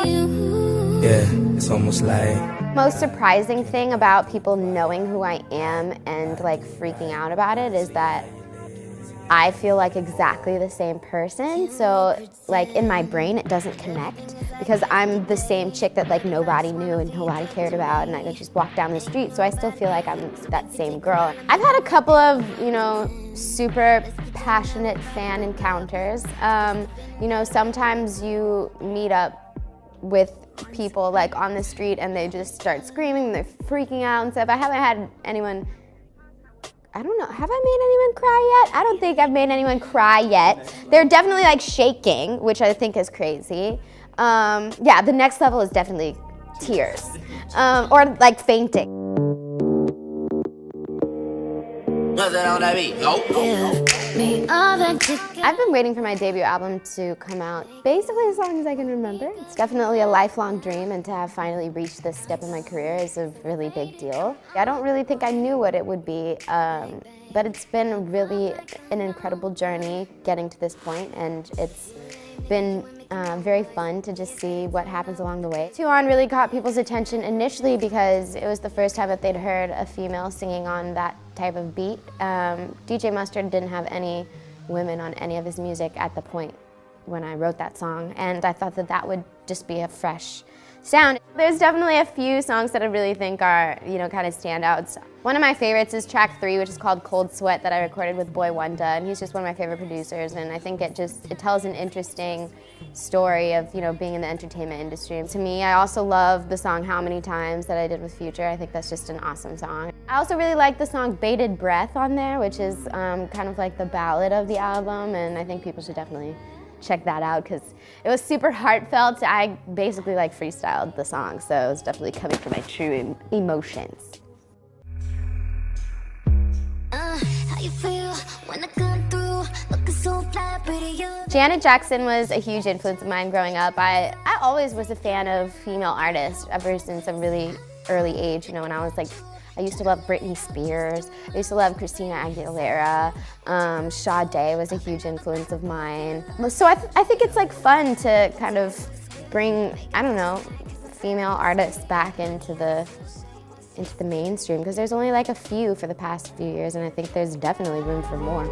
Yeah, it's almost like... Most surprising thing about people knowing who I am and like freaking out about it is that I feel like exactly the same person. So like in my brain it doesn't connect because I'm the same chick that like nobody knew and nobody cared about, and I could just walk down the street. So I still feel like I'm that same girl. I've had a couple of, you know, super passionate fan encounters. You know, sometimes you meet up with people like on the street and they just start screaming, they're freaking out and stuff. I haven't had anyone, I don't know, have I made anyone cry yet? I don't think I've made anyone cry yet. They're definitely like shaking, which I think is crazy. Yeah, the next level is definitely tears, or like fainting. I've been waiting for my debut album to come out basically as long as I can remember. It's definitely a lifelong dream, and to have finally reached this step in my career is a really big deal. I don't really think I knew what it would be, but it's been really an incredible journey getting to this point, and it's been very fun to just see what happens along the way. 2 On really caught people's attention initially because it was the first time that they'd heard a female singing on that type of beat. DJ Mustard didn't have any women on any of his music at the point when I wrote that song, and I thought that that would just be a fresh sound. There's definitely a few songs that I really think are, you know, kind of standouts. One of my favorites is track 3, which is called Cold Sweat, that I recorded with Boy Wonder, and he's just one of my favorite producers, and I think it tells an interesting story of, you know, being in the entertainment industry. To me, I also love the song How Many Times that I did with Future. I think that's just an awesome song. I also really like the song Bated Breath on there, which is kind of like the ballad of the album, and I think people should definitely check that out because it was super heartfelt. I basically like freestyled the song, so it was definitely coming from my true emotions. Janet Jackson was a huge influence of mine growing up. I always was a fan of female artists ever since a really early age. You know, when I was like, I used to love Britney Spears. I used to love Christina Aguilera. Sade was a huge influence of mine. So I think it's like fun to kind of bring, I don't know, female artists back into the mainstream, because there's only like a few for the past few years, and I think there's definitely room for more.